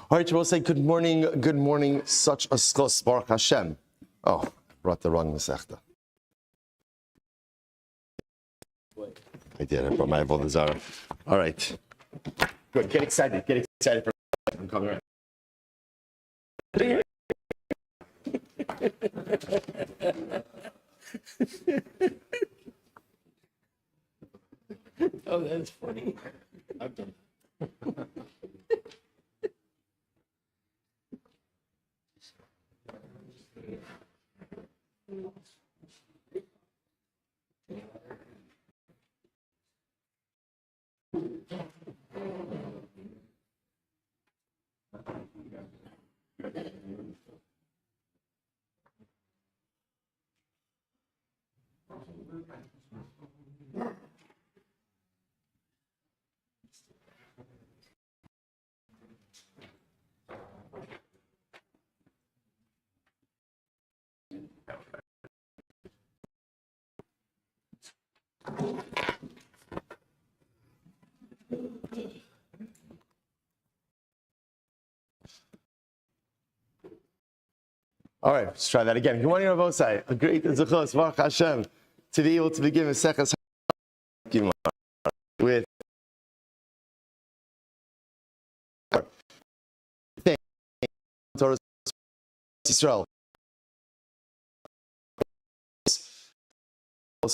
All right, we'll say good morning, such a skos, Baruch Hashem. Oh, brought the wrong Masechta. I did, I brought my Avodah Zarah. All right. Good, get excited for I'm coming right. Oh, that's funny. I've done that. All right, let's try that again. Good morning, Rabosai. A great zechus, Baruch Hashem, to be able to begin Maseches with Torah Yisrael.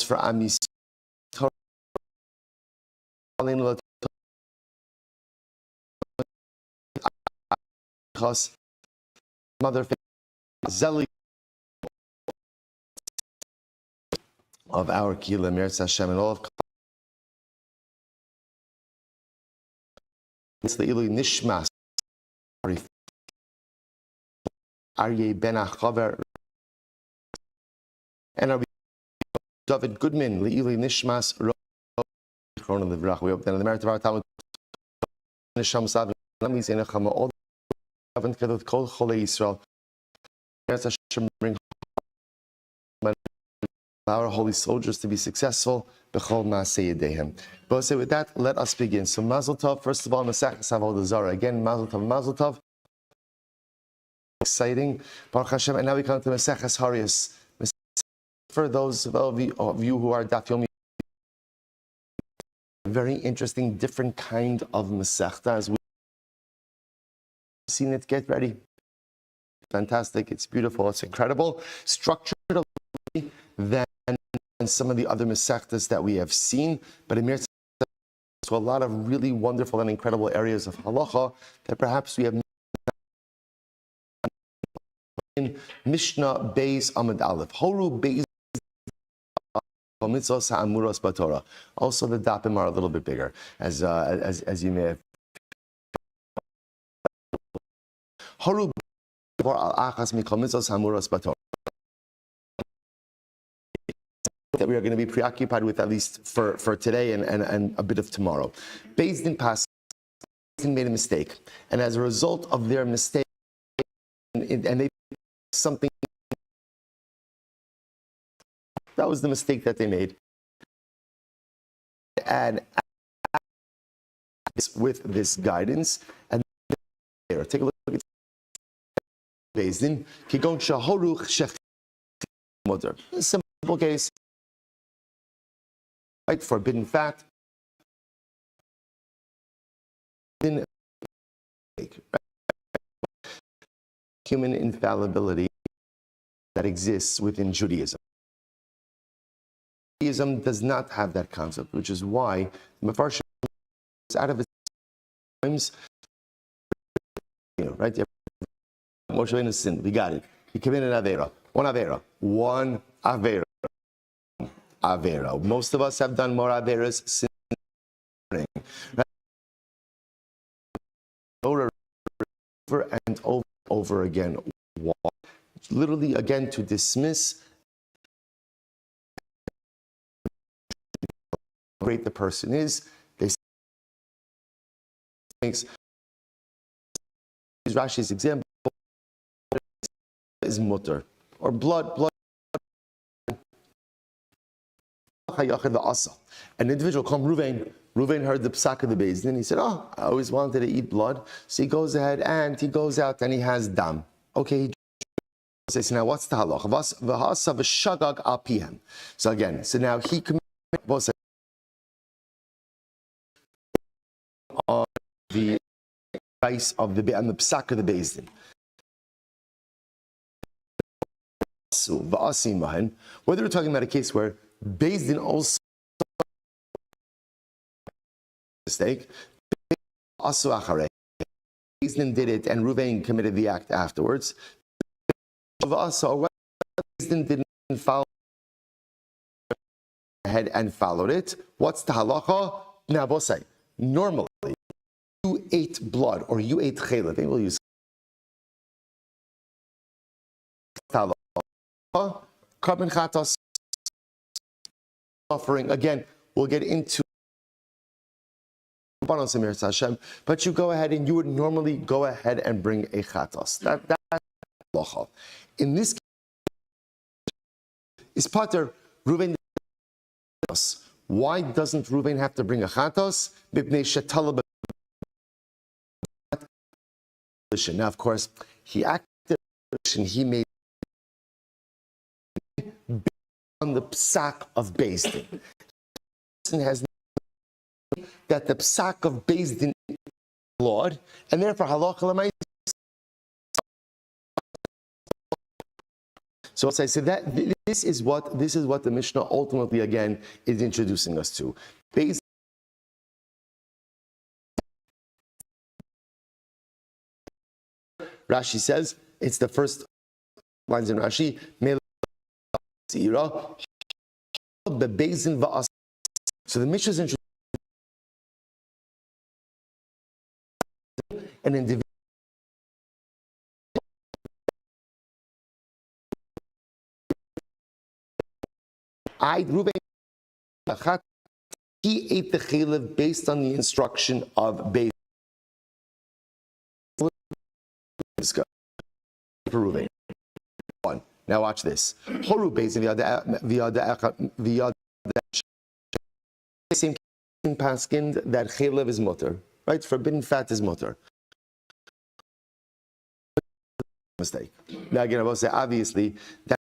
For Am Yisrael, mother Zeli of our Kila, Meretz Hashem, and all of it's the Ilui Nishmas Aryeh Ben Achaver and Rabbi David Goodman, Le'ilui Nishmas Chron Livrach. We hope that in the merit of our Talmud Nisham Sav Nami Zenechama all the together with Kol Cholei Yisrael. Meretz Hashem bring our holy soldiers to be successful. B'chol Maaseh Yedehem. But so with that, let us begin. So Mazel Tov. First of all, Maseches Avodah Zarah. Again, Mazel Tov, Mazel Tov. Exciting, Baruch Hashem. And now we come to Maseches Horayos. For those of you who are Daf Yomi, very interesting, different kind of Masechta as we've seen it. Get ready. Fantastic. It's beautiful. It's incredible. Structured a little than some of the other Masechtas that we have seen, but Amir so a lot of really wonderful and incredible areas of halacha that perhaps we have in Mishnah Beis Amud Aleph. Horu Beis also the dapim are a little bit bigger, as you may have. Horu that we are going to be preoccupied with at least for today and a bit of tomorrow. Beis Din passed made a mistake, and as a result of their mistake, and they something that was the mistake that they made. And with this guidance, and take a look at Beis Din. Kigon shahoruch shech mother. Simple case. Right, forbidden fat. Human infallibility that exists within Judaism. Judaism does not have that concept, which is why the Mefarshim out of its times, right? Moshe Rabbeinu sinned. We got it. He committed an avera. One avera. Most of us have done more averas since over and over again. Literally, again, to dismiss how great the person is. They thinks Rashi's example is mutter or blood. An individual called Ruvain. Ruvain heard the psak of the Beis Din. He said, "Oh, I always wanted to eat blood." So he goes ahead and he goes out and he has dam. Okay. He says, now what's the halacha? So again, so now he committed on the price of the and the psak of the Beis Din. Whether we're talking about a case where Beis Din also mistake, Beis Din did it and Ruvain committed the act afterwards. Beis Din didn't follow ahead and followed it. What's the halacha? Now, we'll say normally you ate blood or you ate chaylev. Maybe we'll use halacha. Carbon chatos offering. Again, we'll get into but you go ahead and you would normally go ahead and bring a chatos. That's halacha. In this case, is pater Ruvain. Why doesn't Ruvain have to bring a chatos? Now, of course, he acted. He made on the psak of Beis Din. Has that the psak of Beis Din is flawed, and therefore halacha l'maisa. So I said that this is what the Mishnah ultimately again is introducing us to. Beis Rashi says it's the first lines in Rashi. So the Mishnah is introducing an individual. He ate the chaylev based on the instruction of Beis Din. Now watch this. Horu Beis Din same paskin that chaylev is mutter, right? Forbidden fat is mutter. Mistake. Now again, I will say obviously that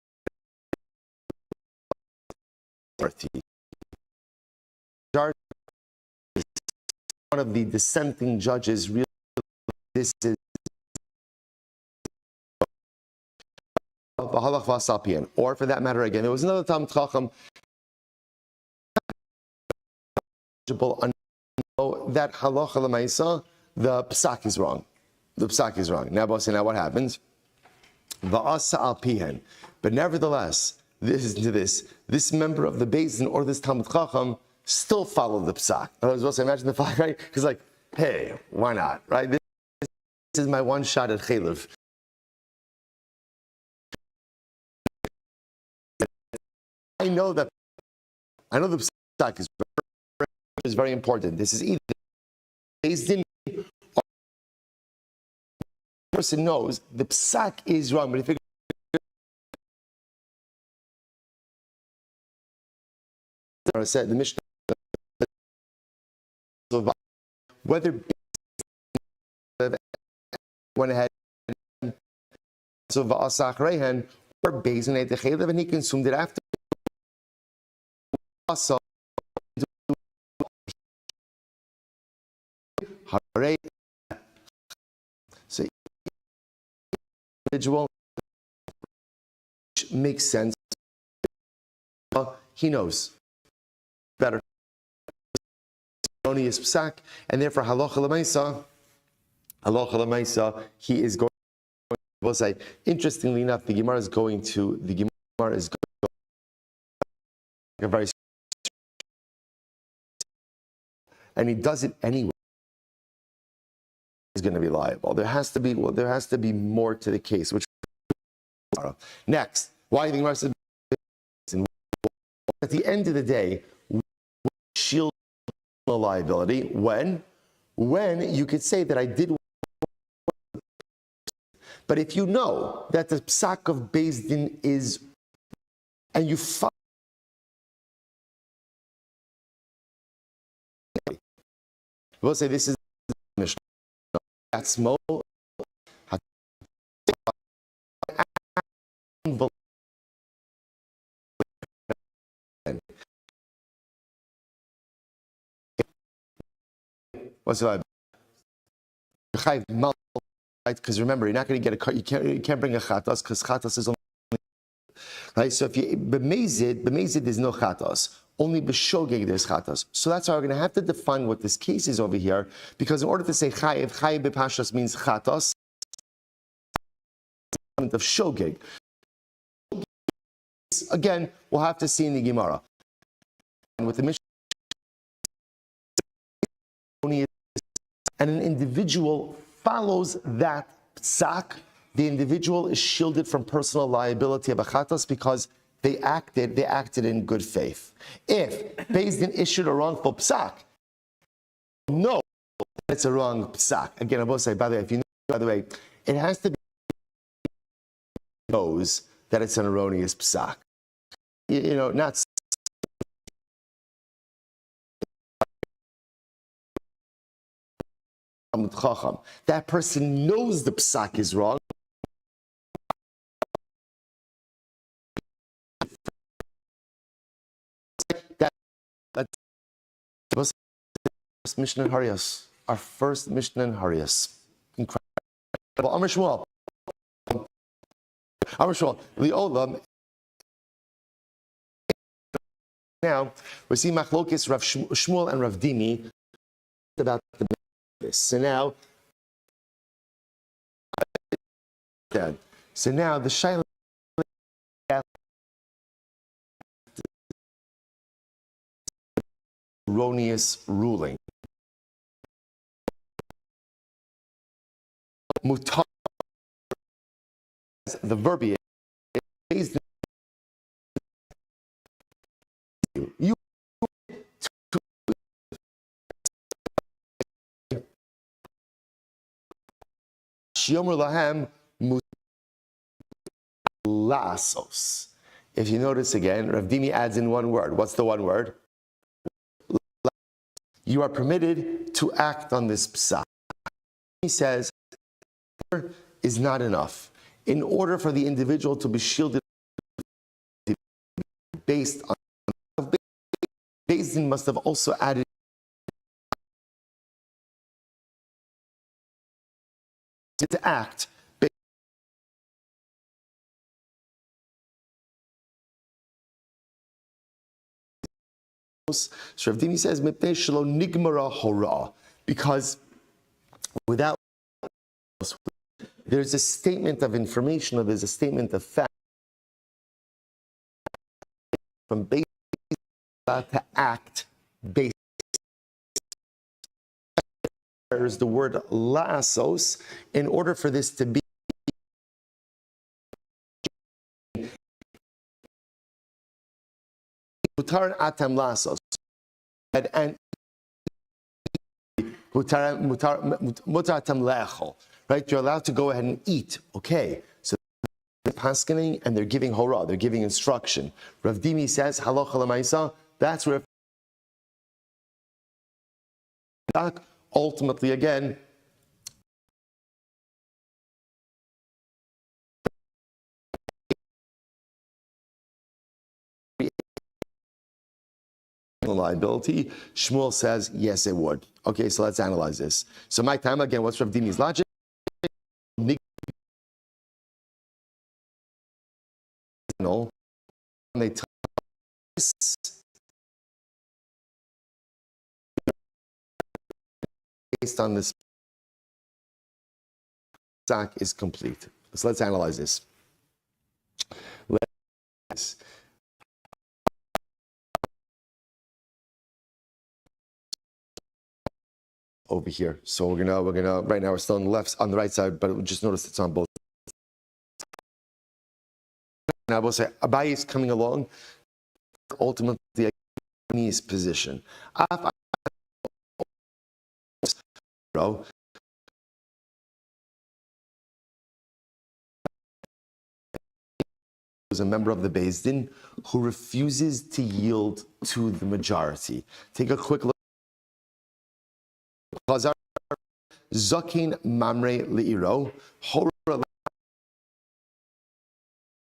one of the dissenting judges really this is or for that matter again there was another Talmid Chacham that halacha l'maisa the psak is wrong. The psak is wrong. Now what happens? Va'asa al pihen. But nevertheless, this member of the Beis Din or this Talmid Chacham still followed the psak. I was also imagine the fact, right? He's like, hey, why not? Right? This is my one shot at chaylev. I know the psak is very important. This is either Beis Din or the person knows the psak is wrong, but if it said the Mishnah whether went ahead so va'asach rehen or Beis Din ate the chaylev and he consumed it after. So individual makes sense. He knows better. Erroneous psak, and therefore halacha l'maisa, he is going. We'll say, interestingly enough, the Gemara is going a very, and he does it anyway. Is going to be liable. There has to be more to the case. Which next, why do you think Gemara says at the end of the day, shield liability when you could say that I did. But if you know that the psak of Beis Din is, and you follow We'll say this is the Mishnah. That's mo. What's that? Because remember, you're not going to get a. You can't bring a chatas because chatas is only right. So if you b'mezid there's no chatas. Only b'shogeg there's chatas. So that's how we're going to have to define what this case is over here. Because in order to say chayiv b'pashas means chatas of shogeg. Again, we'll have to see in the Gemara. And with the Mishnah, and an individual follows that psak, the individual is shielded from personal liability of achatas because they acted in good faith. If Beis Din issued a wrongful psak, no, it's a wrong psak. Again, I will say, by the way, it has to be knows that it's an erroneous psak. Not that person knows the psak is wrong. That's the first Mishnah in Horayos. Our first Mishnah in Horayos. Incredible. Amar Shmuel, the Olam. Now we see Machlokes Rav Shmuel and Rav Dimi about this. So now the Shaila erroneous ruling. Mutar, the verbiage is you Yomer lahem lasos. If you notice again, Rav Dimi adds in one word. What's the one word? You are permitted to act on this psak. He says, is not enough. In order for the individual to be shielded based on Beis Din must have also added to act. So Rav Dimi says, because without there's a statement of information, or there's a statement of fact from Beis to act based. There's the word lasos. In order for this to be mutar atam lasos, and mutar atam lechol, right? You're allowed to go ahead and eat. Okay, so they're paskining and they're giving hora, they're giving instruction. Rav Dimi says halacha l'maisa. That's where ultimately again. Liability. Shmuel says yes, it would. Okay, so let's analyze this. So my time again. What's Rav Dimi's logic? Based on this, sack is complete. So let's analyze this. Over here. So we're gonna right now we're still on the right side, but just notice it's on both. Now I will say Abaye is coming along. Ultimately, his position. Was a member of the Beis Din who refuses to yield to the majority. Take a quick look. Zakin mamre leiro.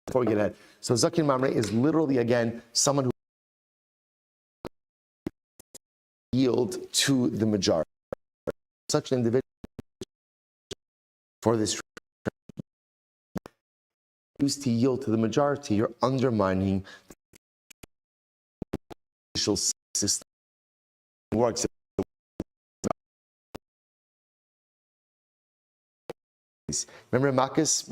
Before we get ahead, so zakin mamre is literally again someone who yield to the majority. Such an individual for this used to yield to the majority, you're undermining the social system. Works. Remember Makis?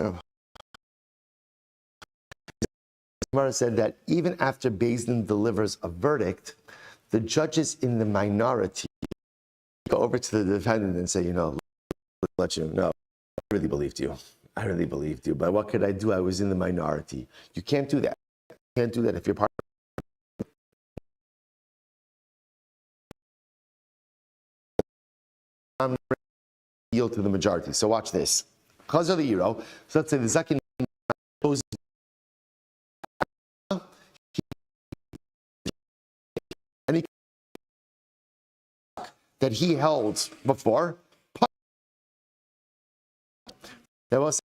Gemara said that even after Beis Din delivers a verdict, the judges in the minority go over to the defendant and say, let you know, I really believed you. I really believed you. But what could I do? I was in the minority. You can't do that. You can't do that if you're part of yield to the majority. So watch this. Chazal Eiro. So let's say the Zakin goes that he held before. There was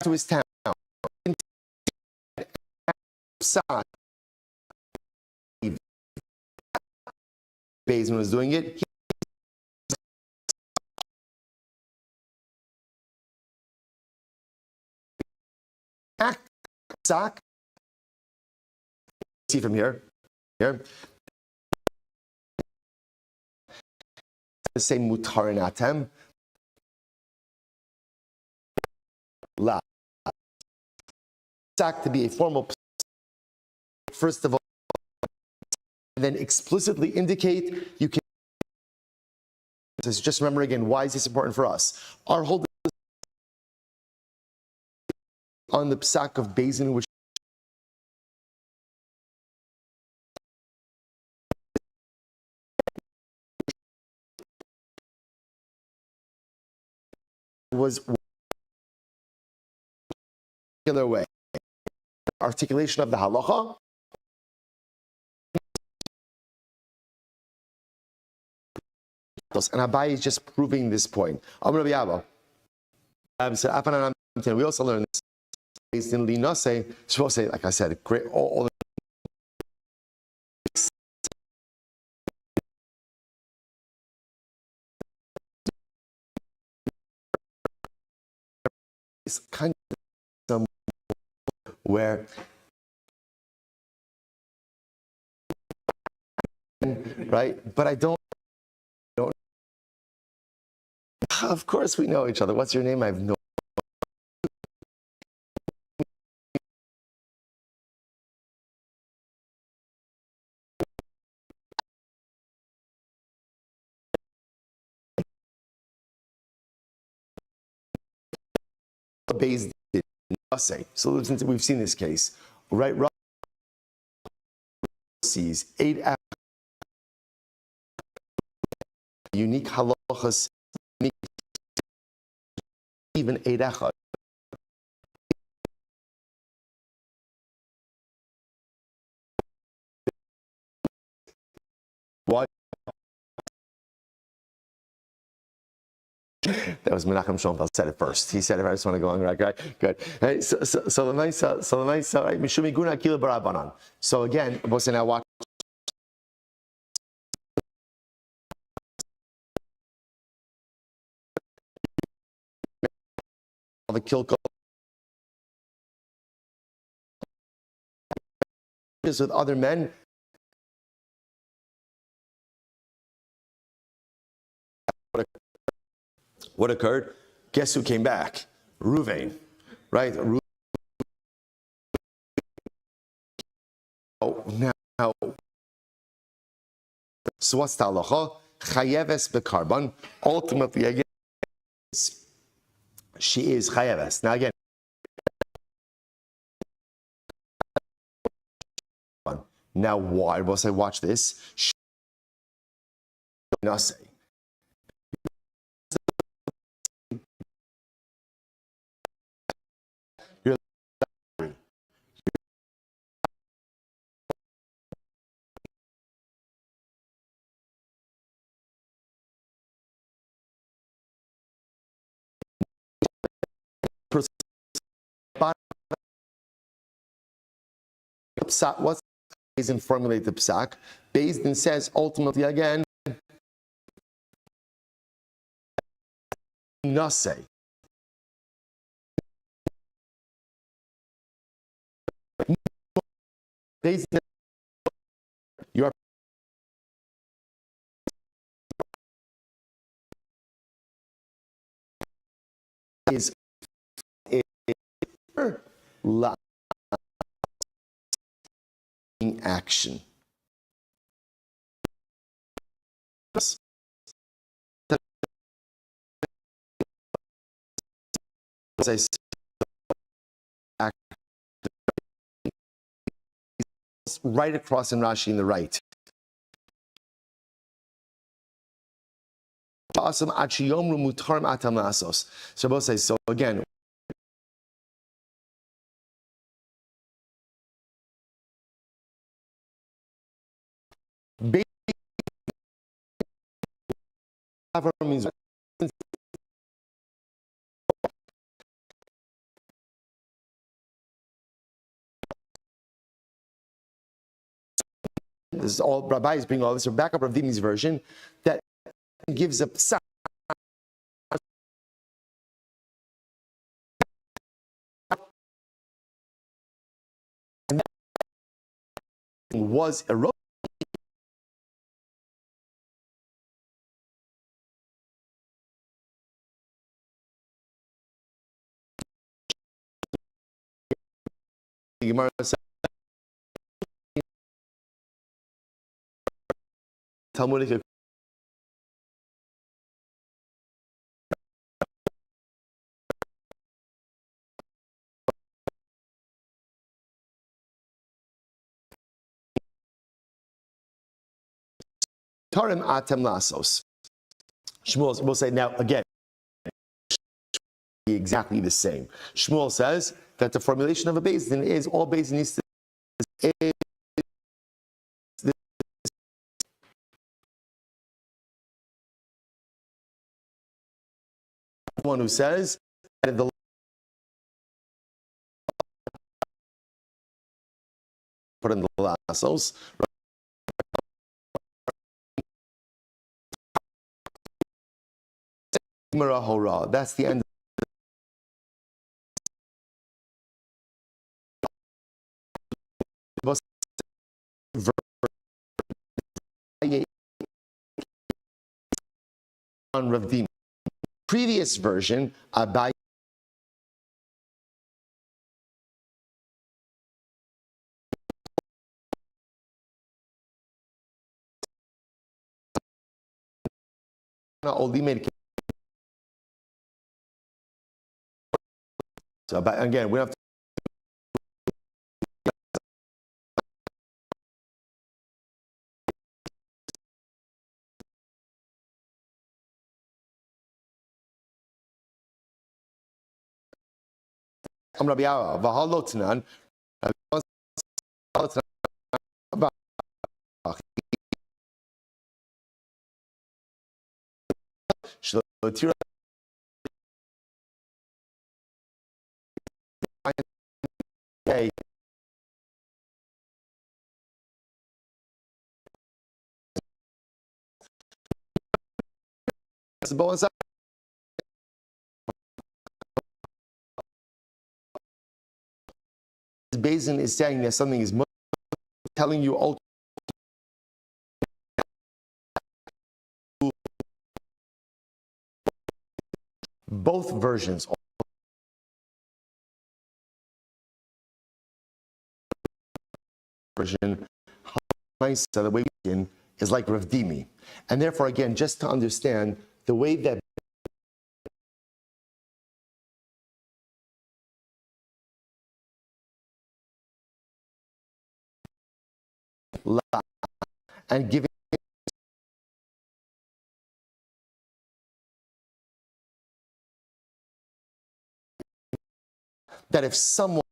to his town. Basin was doing it. See from here. The same mutarin atem. La. To be a formal, first of all, and then explicitly indicate you can. Just remember again, why is this important for us? Our whole on the psak of Beis Din, which was particular way articulation of the halacha. And Abai is just proving this point. We also learn this based in Linase. So say, like I said, great all it's kind of some where right, but I don't. Of course, we know each other. What's your name? I have no. Based in so we've seen this case, right? Sees 8 unique halachas, even 8 echad. Why? That was Menachem Schoenfeld said it first. He said it. I just want to go on. Right, good. Right, so the nice, right? Mishumi guna kila barabanan. So again, boss and I watch. The kill with other men. What occurred? Guess who came back? Ruvain, right? Now, so what's the halacha? Chayeves bekarban. Ultimately, again, she is chayeves. Now again, now why? We'll say, watch this. psak? What's Beis Din formulate the psak? Beis Din says ultimately again, nase. Beis Din, your is action. As I said, right across in Rashi in the right. So both say, so again, means this is all Rabbi is bringing all this, or backup of Dimi's version, that gives a psak. And that was eroded. Talmudic Tarim atem lasos. Shmuel will say now again exactly the same. Shmuel says that the formulation of a Beis Din is all Beis Din needs to is the one who says that the put in the lasos. That's the end. On Rav Dimi. Previous version, Abai only made. So, but again, we have to. I'm Rabbi Yawa. V'halotnan. Shlotira. Beis Din is saying that something is telling you all both versions. Version, the way we in is like Rav Dimi, and therefore, again, just to understand the way that and giving that if someone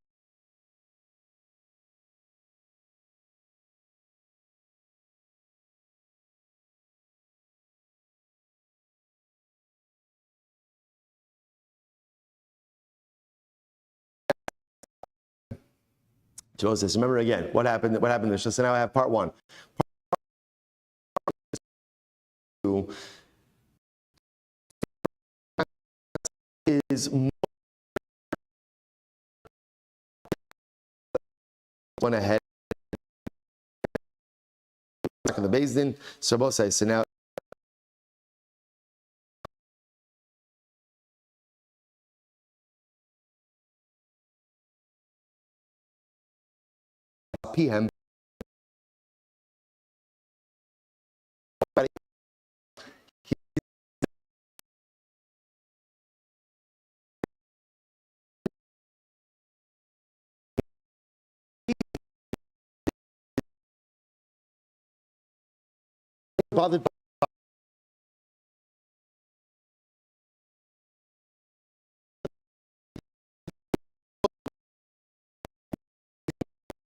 Moses, remember again, what happened there? So now I have part one. Part two is went ahead back in the Beis Din. So both say, so now PM. Bothered by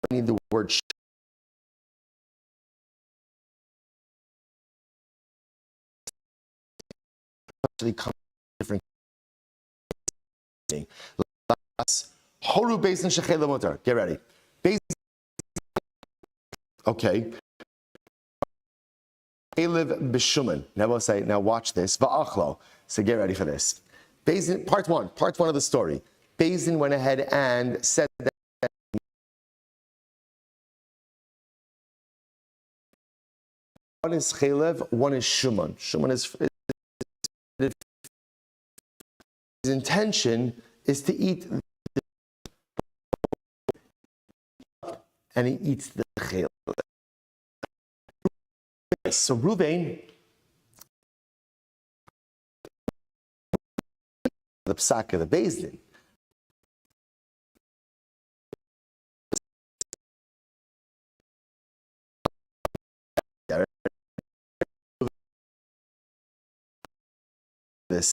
need the word actually come different thing. Horu Beis Din Shechei L'Mutar. Get ready. Beis. Okay. Eliv B'Shuman. Now we'll say, now watch this. Va'achlo. So get ready for this. Beis Din, part one of the story. Beis Din went ahead and said that one is Chelev, one is Shuman. Shuman is his intention is to eat, and he eats the Chelev. So Ruvain, the psak of the Beis Din. This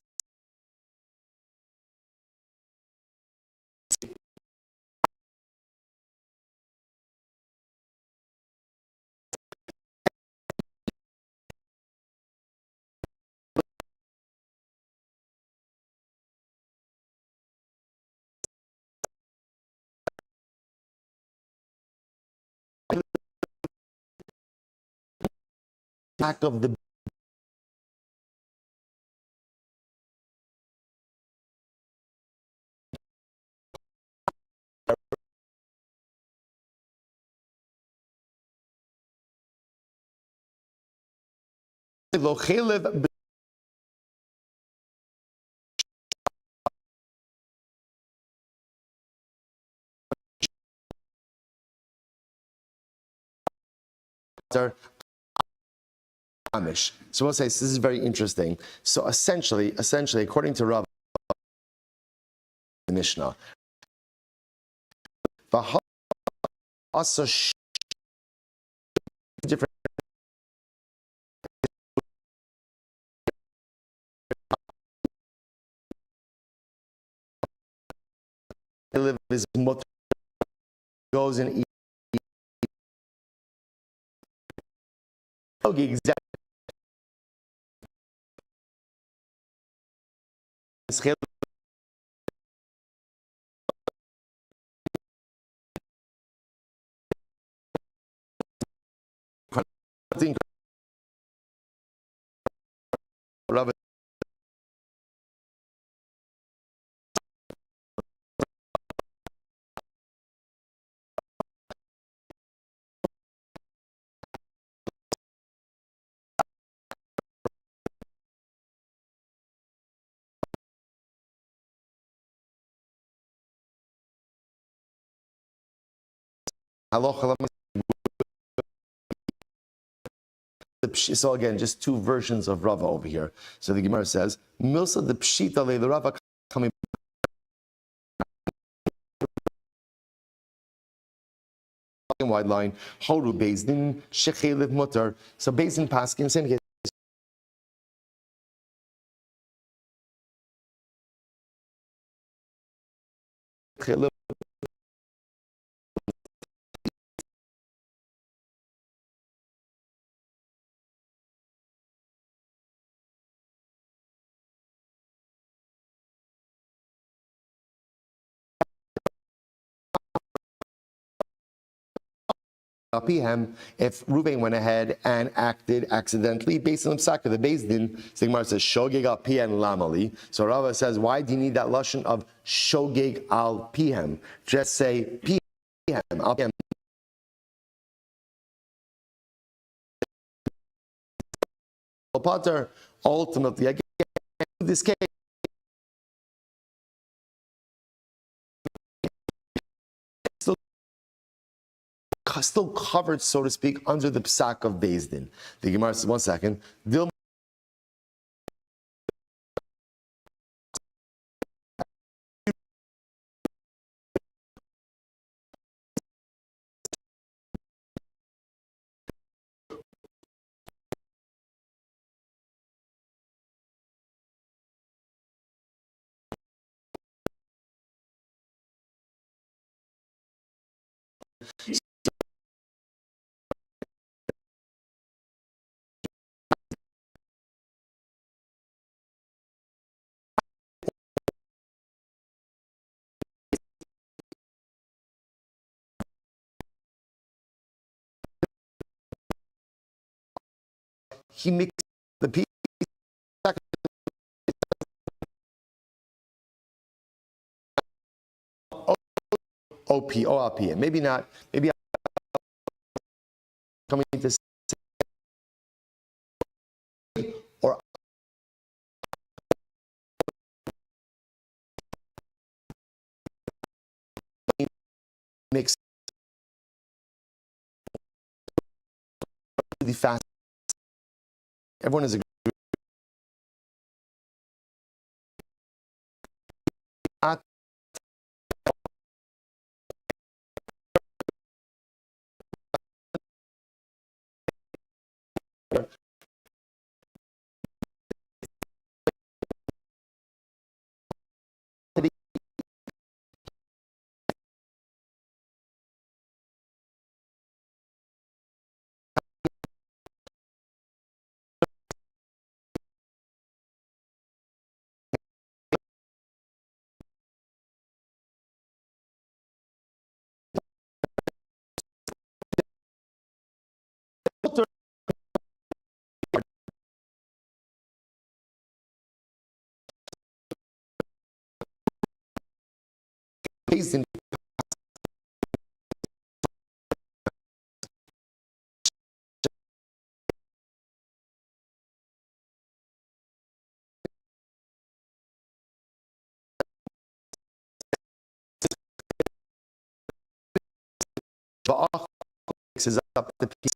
psak of the lo Chelev Amish. So we'll say this is very interesting. So essentially, according to Rav, the Mishnah, also different live his mother goes and eats. Okay, exactly. Rav, halacha. So again, just two versions of Rava over here. So the Gemara says, Milsa the Pshita le the Rava coming wide line, Horu Beis Din, Shechelev Mutar. So Beis Din Paskin, same case. if Ruvain went ahead and acted accidentally based on the psak of the Beis Din, Sigmar says shogeg al pihem lamali. So Rava says, why do you need that lashon of shogeg al pihem? Just say pihem al pihem. Potter ultimately again in this case. Still covered, so to speak, under the psak of Beis Din. The Gemara says, 1 second. He mixed the piece. OP. Maybe not. Maybe I'm coming to say, or mix really fast. Everyone is not based in Ba'ach mixes up the piece.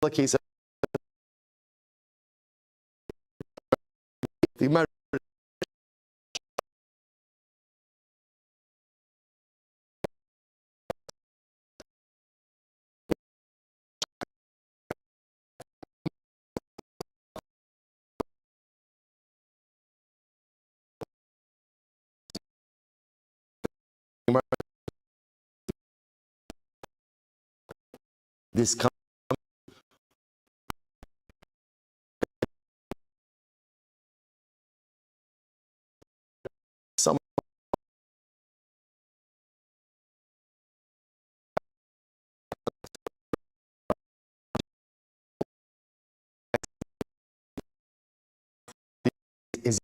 The case of the Gemara this comes some is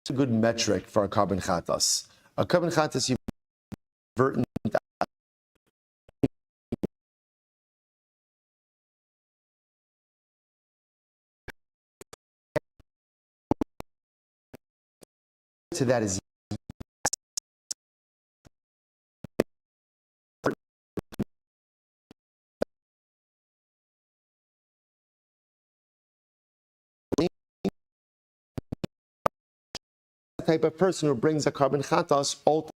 a good metric for a carbon chatas. A carbon chatas you convert to that is type of person who brings a carbon chatas ultimately.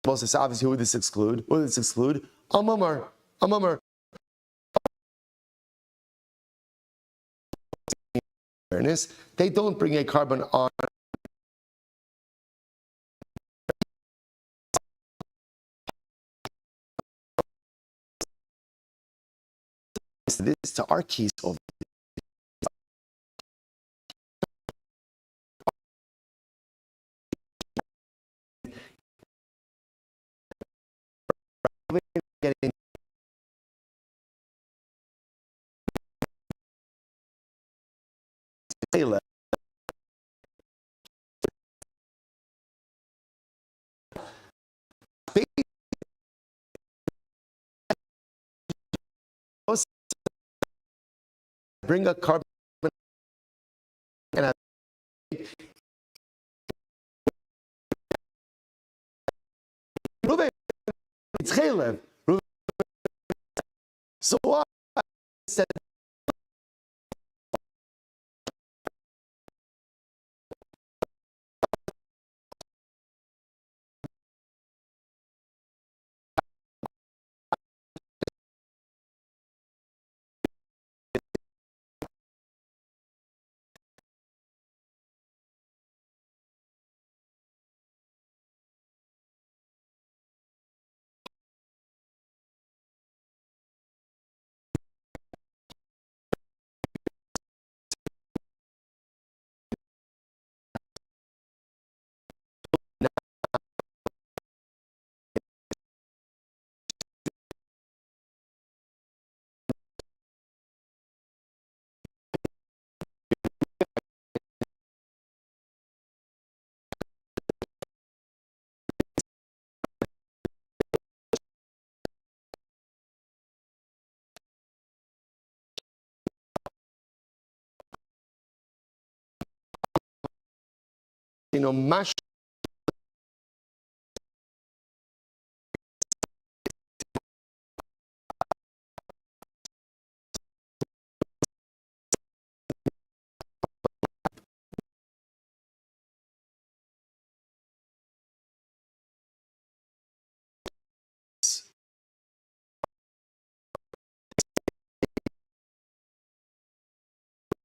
Obviously, who would this exclude? Who would this exclude? Amamar. They don't bring a carbon on. This to our keys over. Getting bring a carbon and it's chaylev. So what? Said mash.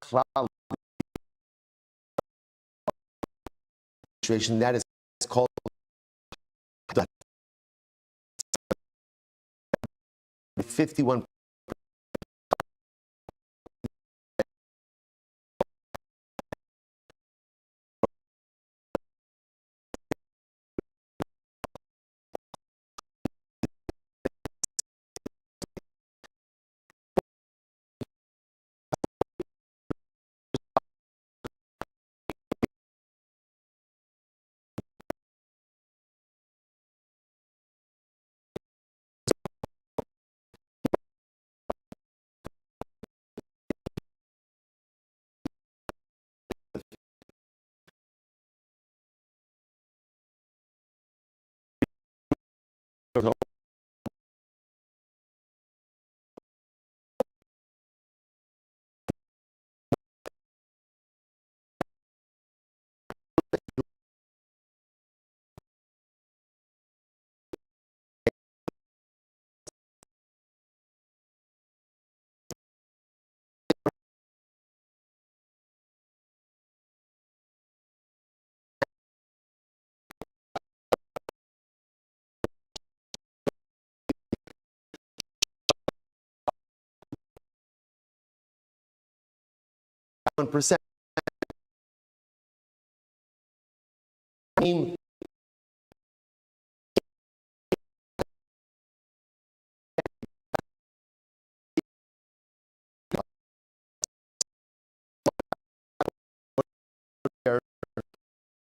Cloud situation that is called 51. Percent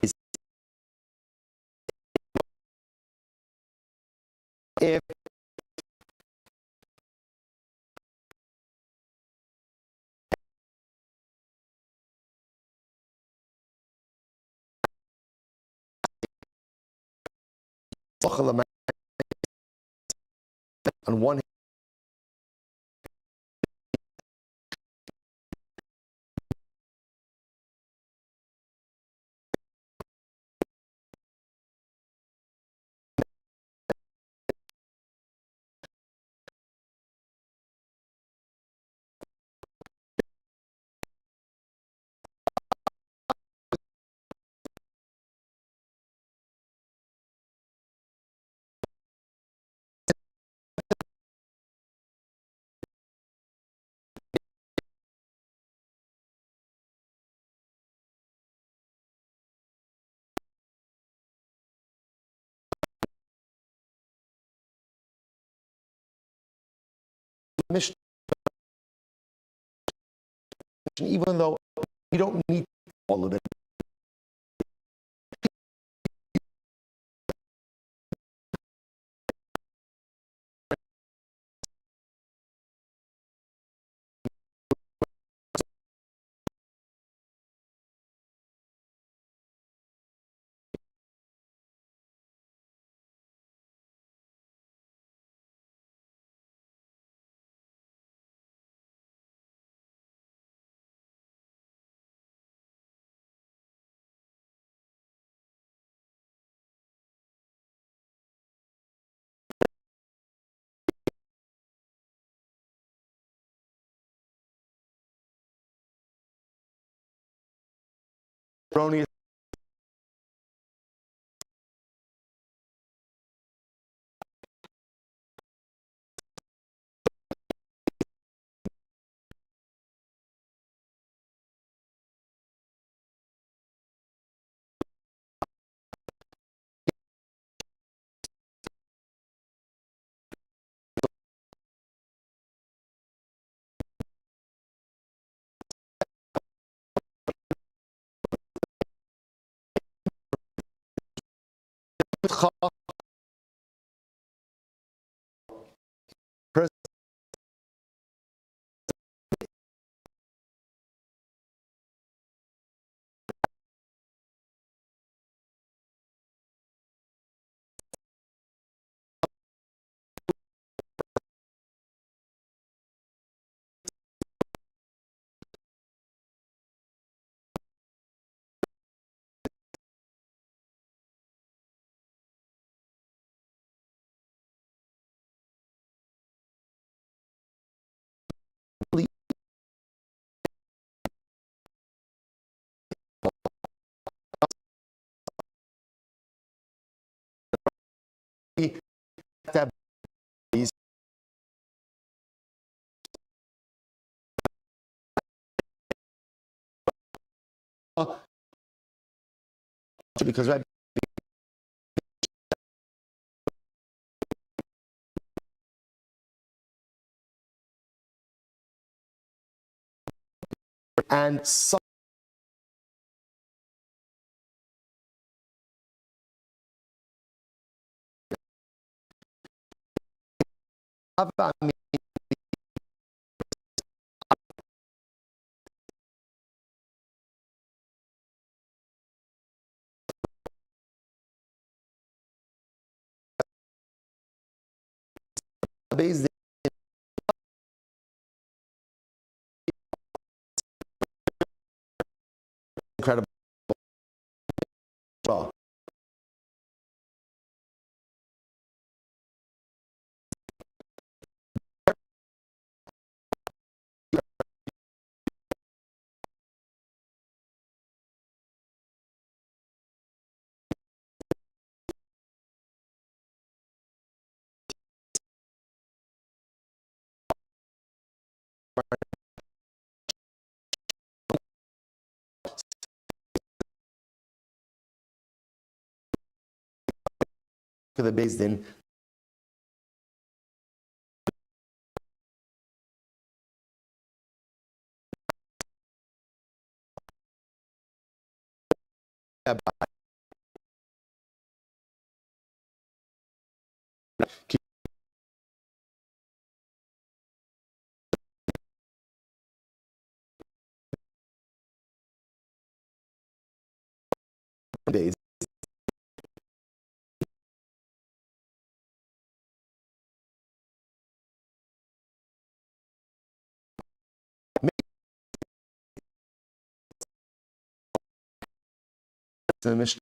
is if on one Mishnah, even though we don't need all of it. Erroneous. Because right, and some base incredible. Well, to the base din. Base. The Mishnah